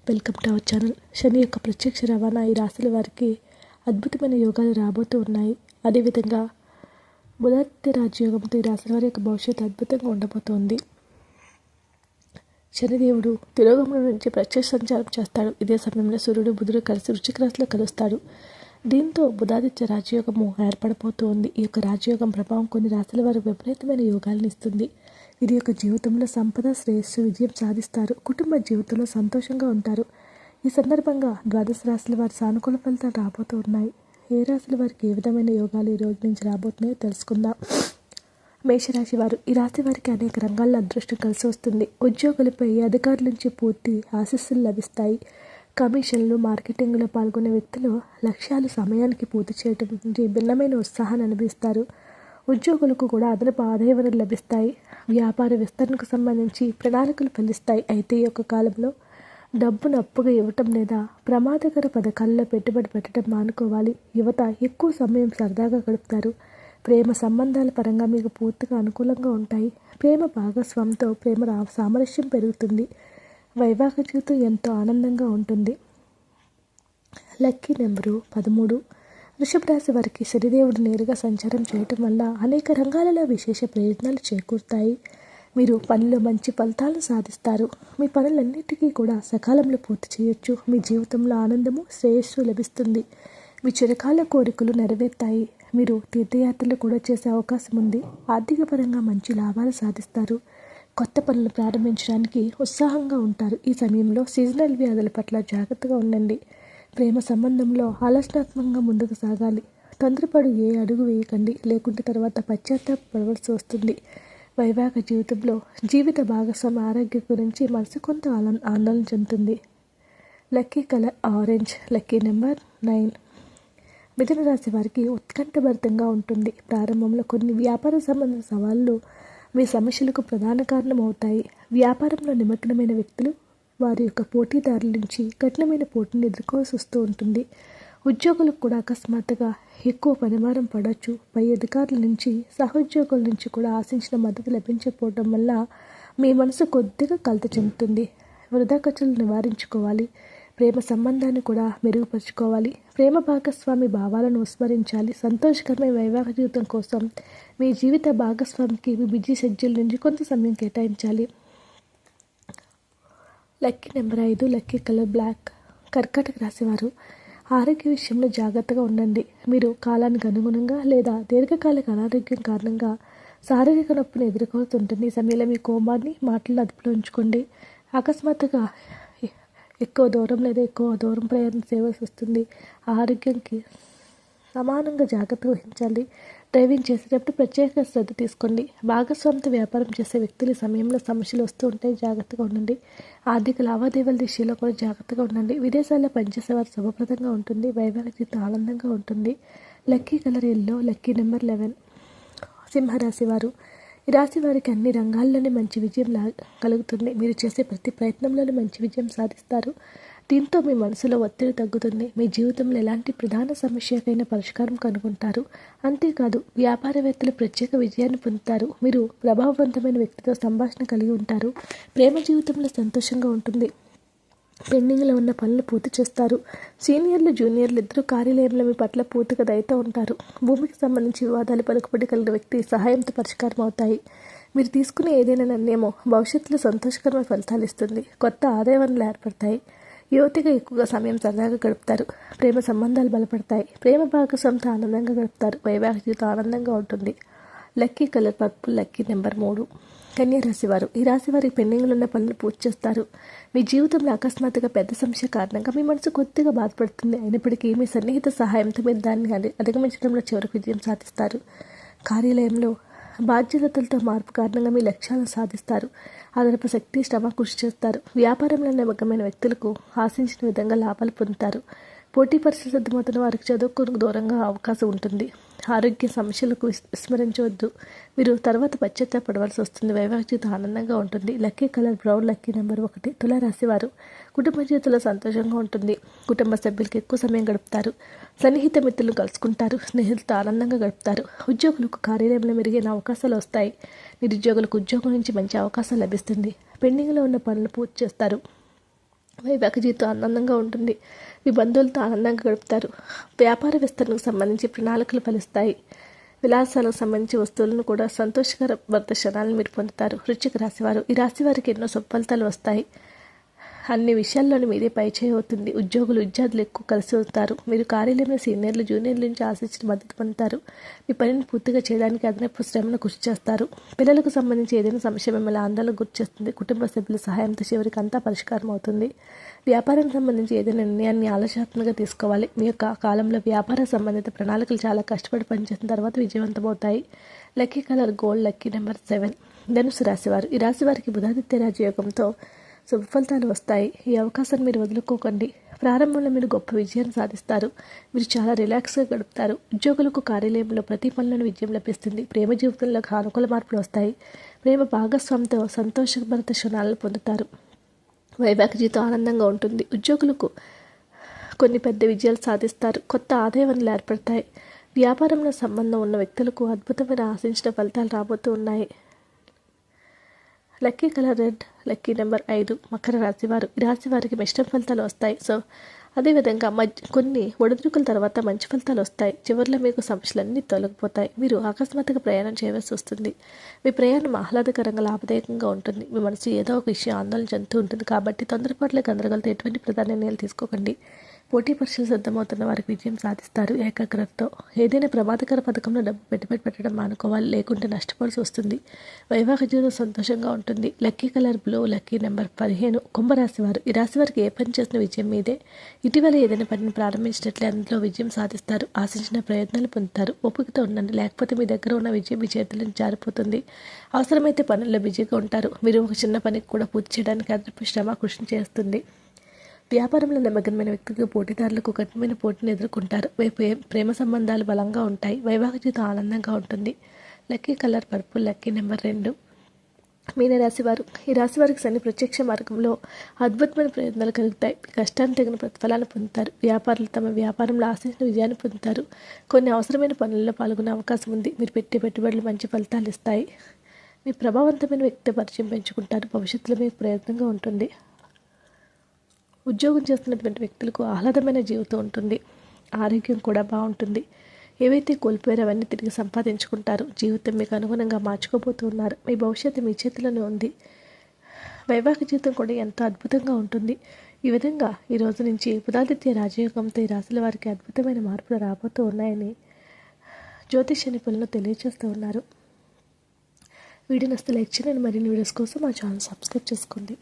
Welcome to our channel. శని యొక్క ప్రత్యక్ష రవాణా ఈ రాశుల వారికి అద్భుతమైన యోగాలు రాబోతూ ఉన్నాయి. అదేవిధంగా బుధాదిత్య రాజయోగంతో ఈ రాశుల వారి యొక్క భవిష్యత్తు అద్భుతంగా ఉండబోతోంది. శనిదేవుడు తిరోగమనం నుంచి ప్రత్యక్ష సంచారం చేస్తాడు. ఇదే సమయంలో సూర్యుడు బుధుడు కలిసి వృశ్చిక రాశిలో కలుస్తాడు. దీంతో బుధాదిత్య రాజయోగము ఏర్పడబోతోంది. ఈ యొక్క రాజయోగం ప్రభావం కొన్ని రాశుల వారు విపరీతమైన యోగాలను ఇస్తుంది. ఇది యొక్క జీవితంలో సంపద, శ్రేయస్సు, విజయం సాధిస్తారు. కుటుంబ జీవితంలో సంతోషంగా ఉంటారు. ఈ సందర్భంగా ద్వాదశ రాశుల వారి సానుకూల ఫలితాలు రాబోతూ ఉన్నాయి. ఏ రాశుల వారికి ఏ విధమైన యోగాలు ఈ రోజు నుంచి రాబోతున్నాయో తెలుసుకుందాం. మేషరాశి వారు. ఈ రాశి వారికి అనేక రంగాల్లో అదృష్టం కలిసి వస్తుంది. ఉద్యోగులపై అధికారుల నుంచి పూర్తి ఆశీస్సులు లభిస్తాయి. కమిషన్లు, మార్కెటింగ్లో పాల్గొనే వ్యక్తులు లక్ష్యాలు సమయానికి పూర్తి చేయడం నుంచి భిన్నమైన ఉత్సాహాన్ని అనుభవిస్తారు. ఉద్యోగులకు కూడా అదనపు ఆదాయ వనరులు లభిస్తాయి. వ్యాపార విస్తరణకు సంబంధించి ప్రణాళికలు ఫలిస్తాయి. అయితే ఈ యొక్క కాలంలో డబ్బును అప్పుగా ఇవ్వటం లేదా ప్రమాదకర పథకాల్లో పెట్టుబడి పెట్టడం మానుకోవాలి. యువత ఎక్కువ సమయం సరదాగా గడుపుతారు. ప్రేమ సంబంధాల పరంగా మీకు పూర్తిగా అనుకూలంగా ఉంటాయి. ప్రేమ భాగస్వామితో సామరస్యం పెరుగుతుంది. వైవాహిక జీవితం ఎంతో ఆనందంగా ఉంటుంది. Lucky number 13. వృషభ రాశి వారికి శనిదేవుడు నేరుగా సంచారం చేయటం వల్ల అనేక రంగాలలో విశేష ప్రయోజనాలు చేకూరుతాయి. మీరు పనిలో మంచి ఫలితాలను సాధిస్తారు. మీ పనులన్నిటికీ కూడా సకాలంలో పూర్తి చేయొచ్చు. మీ జీవితంలో ఆనందము, శ్రేయస్సు లభిస్తుంది. మీ చిరకాల కోరికలు నెరవేరుతాయి. మీరు తీర్థయాత్రలు కూడా చేసే అవకాశం ఉంది. ఆర్థిక పరంగా మంచి లాభాలు సాధిస్తారు. కొత్త పనులు ప్రారంభించడానికి ఉత్సాహంగా ఉంటారు. ఈ సమయంలో సీజనల్ వ్యాధుల పట్ల జాగ్రత్తగా ఉండండి. ప్రేమ సంబంధంలో ఆలోచనాత్మకంగా ముందుకు సాగాలి. తొందరపడి ఏ అడుగు వేయకండి, లేకుంటే తర్వాత పశ్చాత్తాపడవలసి వస్తుంది. వైవాహిక జీవితంలో జీవిత భాగస్వామి ఆరోగ్యం గురించి మనసు కొంత ఆందోళన చెందుతుంది. Lucky colour orange. Lucky number 9. మిథున రాశి వారికి ఉత్కంఠభరితంగా ఉంటుంది. ప్రారంభంలో కొన్ని వ్యాపార సంబంధ సవాళ్లు మీ సమస్యలకు ప్రధాన కారణం అవుతాయి. వ్యాపారంలో నిమగ్నమైన వ్యక్తులు వారి యొక్క పోటీదారుల నుంచి కఠినమైన పోటీని ఎదుర్కోవాల్సి వస్తూ ఉంటుంది. ఉద్యోగులకు కూడా అకస్మాత్తుగా ఎక్కువ పనిభారం పడవచ్చు. పై అధికారుల నుంచి, సహోద్యోగుల నుంచి కూడా ఆశించిన మద్దతు లభించకపోవడం వల్ల మీ మనసు కొద్దిగా కలత చెందుతుంది. వృధా ఖర్చులు నివారించుకోవాలి. ప్రేమ సంబంధాన్ని కూడా మెరుగుపరుచుకోవాలి. ప్రేమ భాగస్వామి భావాలను విస్మరించాలి. సంతోషకరమైన వైవాహిక జీవితం కోసం మీ జీవిత భాగస్వామికి మీ బిజీ షెడ్యూల్ నుంచి కొంత సమయం కేటాయించాలి. Lucky number 5. Lucky colour black. కర్కాటక రాశివారు ఆరోగ్య విషయంలో జాగ్రత్తగా ఉండండి. మీరు కాలానికి అనుగుణంగా లేదా దీర్ఘకాలిక అనారోగ్యం కారణంగా శారీరక నొప్పిని ఎదుర్కోవాల్సి ఉంటుంది. ఈ సమయంలో మీ కోపాన్ని మాటలను అదుపులో ఉంచుకోండి. అకస్మాత్తుగా ఎక్కువ దూరం ప్రయాణం చేయవలసి వస్తుంది. ఆరోగ్యానికి సమానంగా జాగ్రత్త వహించాలి. డ్రైవింగ్ చేసేటప్పుడు ప్రత్యేక శ్రద్ధ తీసుకోండి. భాగస్వామితో వ్యాపారం చేసే వ్యక్తులు ఈ సమయంలో సమస్యలు వస్తూ ఉంటాయి. జాగ్రత్తగా ఉండండి. ఆర్థిక లావాదేవీల దిశలో కూడా జాగ్రత్తగా ఉండండి. విదేశాల్లో పనిచేసేవారు శుభప్రదంగా ఉంటుంది. వైవాహిక జీవితం ఆనందంగా ఉంటుంది. Lucky colour yellow. Lucky number 11. సింహరాశి వారు. ఈ రాశి వారికి అన్ని రంగాల్లోనే మంచి విజయం కలుగుతుంది. మీరు చేసే ప్రతి ప్రయత్నంలోనూ మంచి విజయం సాధిస్తారు. దీంతో మీ మనసులో ఒత్తిడి తగ్గుతుంది. మీ జీవితంలో ఎలాంటి ప్రధాన సమస్యకైనా పరిష్కారం కనుగొంటారు. అంతేకాదు వ్యాపారవేత్తలు ప్రత్యేక విజయాన్ని పొందుతారు. మీరు ప్రభావవంతమైన వ్యక్తితో సంభాషణ కలిగి ఉంటారు. ప్రేమ జీవితంలో సంతోషంగా ఉంటుంది. పెండింగ్లో ఉన్న పనులు పూర్తి చేస్తారు. సీనియర్లు, జూనియర్లు ఇద్దరు కార్యాలయంలో మీ పట్ల పూర్తిగా దయతో ఉంటారు. భూమికి సంబంధించి వివాదాలు పలుకుబడి కలిగిన వ్యక్తి సహాయంతో పరిష్కారం అవుతాయి. మీరు తీసుకునే ఏదైనా నిర్ణయమో భవిష్యత్తులో సంతోషకరమైన ఫలితాలు ఇస్తుంది. కొత్త ఆదాయ వనరులు ఏర్పడతాయి. యువతిగా ఎక్కువగా సమయం సరదాగా గడుపుతారు. ప్రేమ సంబంధాలు బలపడతాయి. ప్రేమ భాగస్వామితో ఆనందంగా గడుపుతారు. వైవాహిక జీవితం ఆనందంగా ఉంటుంది. Lucky colour purple. Lucky number 3. కన్యా రాశి వారు. ఈ రాశి వారికి పెండింగ్లో ఉన్న పనులు పూర్తి చేస్తారు. మీ జీవితంలో అకస్మాత్తుగా పెద్ద సమస్య కారణంగా మీ మనసు కొద్దిగా బాధపడుతుంది. అయినప్పటికీ మీ సన్నిహిత సహాయంతో మీరు దాన్ని అధిగమించడంలో చివరికి విజయం సాధిస్తారు. కార్యాలయంలో బాధ్యతలతో మార్పు కారణంగా మీ లక్ష్యాలను సాధిస్తారు. అదనపు శక్తి, శ్రమ కృషి చేస్తారు. వ్యాపారంలో నమ్మకమైన వ్యక్తులకు ఆశించిన విధంగా లాభాలు పొందుతారు. పోటీ పరీక్షలు సిద్ధమవుతున్న వారికి చదువుకు దూరంగా అవకాశం ఉంటుంది. ఆరోగ్య సమస్యలకు విస్మరించవద్దు. మీరు తర్వాత పశ్చాత్తాపడవలసి వస్తుంది. వైవాహిక జీవితం ఆనందంగా ఉంటుంది. Lucky colour brown. Lucky number 1. తులారాశి వారు. కుటుంబ జీవితంలో సంతోషంగా ఉంటుంది. కుటుంబ సభ్యులకి ఎక్కువ సమయం గడుపుతారు. సన్నిహిత మిత్రులను కలుసుకుంటారు. స్నేహితులతో ఆనందంగా గడుపుతారు. ఉద్యోగులకు కార్యాలయంలో మెరుగైన అవకాశాలు వస్తాయి. నిరుద్యోగులకు ఉద్యోగం నుంచి మంచి అవకాశం లభిస్తుంది. పెండింగ్లో ఉన్న పనులు పూర్తి చేస్తారు. వైవాహిక జీవితం ఆనందంగా ఉంటుంది. మీ బంధువులతో ఆనందంగా గడుపుతారు. వ్యాపార విస్తరణకు సంబంధించి ప్రణాళికలు ఫలిస్తాయి. విలాసాలకు సంబంధించి వస్తువులను కూడా సంతోషకర క్షణాలను మీరు పొందుతారు. వృశ్చిక రాశివారు, ఈ రాశి వారికి ఎన్నో ఫలితాలు వస్తాయి. అన్ని విషయాల్లోనూ మీదే పైచేయి అవుతుంది. ఉద్యోగులు విద్యార్థులు ఎక్కువ కలిసి వస్తారు. మీరు కార్యాలయంలో సీనియర్లు జూనియర్ల నుంచి ఆశించిన మద్దతు పొందుతారు. మీ పనిని పూర్తిగా చేయడానికి అదనపు శ్రమను కృషి చేస్తారు. పిల్లలకు సంబంధించి ఏదైనా సమస్య మిమ్మల్ని ఆందోళన గుర్తిస్తుంది. కుటుంబ సభ్యుల సహాయంతో చివరికి అంతా పరిష్కారం అవుతుంది. వ్యాపారం సంబంధించి ఏదైనా నిర్ణయాన్ని ఆలోచనాత్మకంగా తీసుకోవాలి. మీ యొక్క కాలంలో వ్యాపార సంబంధిత ప్రణాళికలు చాలా కష్టపడి పనిచేసిన తర్వాత విజయవంతమవుతాయి. Lucky colour gold, lucky number 7. ధనుసు రాశివారు, ఈ రాశి వారికి బుధాదిత్య రాజయోగంతో శుభ ఫలితాలు వస్తాయి. ఈ అవకాశాన్ని మీరు వదులుకోకండి. ప్రారంభంలో మీరు గొప్ప విజయాన్ని సాధిస్తారు. మీరు చాలా రిలాక్స్గా గడుపుతారు. ఉద్యోగులకు కార్యాలయంలో ప్రతి పనులను విజయం లభిస్తుంది. ప్రేమ జీవితంలో అనుకూల మార్పులు వస్తాయి. ప్రేమ భాగస్వామితో సంతోషభరిత క్షణాలను పొందుతారు. వైవాహిక జీవితం ఆనందంగా ఉంటుంది. ఉద్యోగులకు కొన్ని పెద్ద విజయాలు సాధిస్తారు. కొత్త ఆదాయ వనరులు ఏర్పడతాయి. వ్యాపారంలో సంబంధం ఉన్న వ్యక్తులకు అద్భుతమైన ఆశించిన ఫలితాలు రాబోతూ ఉన్నాయి. Lucky colour red, lucky number 5. Makar రాశివారు, ఈ రాశి వారికి మిశ్రమ ఫలితాలు వస్తాయి. అదేవిధంగా కొన్ని ఒడిదుడుకుల తర్వాత మంచి ఫలితాలు వస్తాయి. చివరిలో మీకు సమస్యలన్నీ తొలగిపోతాయి. మీరు అకస్మాత్తుగా ప్రయాణం చేయవలసి వస్తుంది. మీ ప్రయాణం ఆహ్లాదకరంగా లాభదాయకంగా ఉంటుంది. మీ మనసు ఏదో ఒక విషయం ఆందోళన చెందుతూ ఉంటుంది. కాబట్టి తొందరపాటులో గందరగోళంతో ఎటువంటి ప్రధాన నిర్ణయాలు తీసుకోకండి. పోటీ పరీక్షలు సిద్ధమవుతున్న వారికి విజయం సాధిస్తారు. ఏకాగ్రతతో ఏదైనా ప్రమాదకర పథకంలో డబ్బు పెట్టుబడి పెట్టడం మానుకోవాలి, లేకుంటే నష్టపోవాల్సి వస్తుంది. వైవాహిక జీవితం సంతోషంగా ఉంటుంది. Lucky colour blue, lucky number 15. కుంభరాశి వారు, ఈ రాశి వారికి ఏ పని చేసిన విజయం మీదే. ఇటీవల ఏదైనా పనిని ప్రారంభించినట్లే అందులో విజయం సాధిస్తారు. ఆశించిన ప్రయత్నాలు పొందుతారు. ఓపికతో ఉండండి, లేకపోతే మీ దగ్గర ఉన్న విజయం మీ చేతులను జారిపోతుంది. అవసరమైతే పనుల్లో బిజీగా ఉంటారు. మీరు ఒక చిన్న పనికి కూడా పూర్తి చేయడానికి అదనపు శ్రమ కృషి చేస్తుంది. వ్యాపారంలో నిమగ్నమైన వ్యక్తులకు పోటీదారులకు కఠినమైన పోటీని ఎదుర్కొంటారు. ప్రేమ సంబంధాలు బలంగా ఉంటాయి. వైవాహిక జీవితం ఆనందంగా ఉంటుంది. Lucky colour purple, lucky number 2. మీనరాశివారు, ఈ రాశి వారికి శని ప్రత్యక్ష మార్గంలో అద్భుతమైన ప్రయత్నాలు కలుగుతాయి. కష్టాన్ని తగిన ప్రతిఫలాన్ని పొందుతారు. వ్యాపారులు తమ వ్యాపారంలో ఆశించిన విజయాన్ని పొందుతారు. కొన్ని అవసరమైన పనుల్లో పాల్గొనే అవకాశం ఉంది. మీరు పెట్టే పెట్టుబడులు మంచి ఫలితాలు ఇస్తాయి. మీ ప్రభావవంతమైన వ్యక్తి పరిచయం పెంచుకుంటారు. భవిష్యత్తులో మీకు ప్రయత్నంగా ఉంటుంది. ఉద్యోగం చేస్తున్నటువంటి వ్యక్తులకు ఆహ్లాదమైన జీవితం ఉంటుంది. ఆరోగ్యం కూడా బాగుంటుంది. ఏవైతే కోల్పోయారో అవన్నీ తిరిగి సంపాదించుకుంటారు. జీవితం మీకు అనుగుణంగా మార్చుకోబోతున్నారు. మీ భవిష్యత్తు మీ చేతిలోనే ఉంది. వైవాహిక జీవితం కూడా ఎంతో అద్భుతంగా ఉంటుంది. ఈ విధంగా ఈ రోజు నుంచి బుధాదిత్య రాజయోగంతో ఈ రాశుల వారికి అద్భుతమైన మార్పులు రాబోతూ ఉన్నాయని జ్యోతిష నిపుణులు తెలియజేస్తూ ఉన్నారు. వీడియో నచ్చితే లైక్ చేయండి. మరిన్ని వీడియోస్ కోసం మా ఛానల్ సబ్స్క్రైబ్ చేసుకోండి.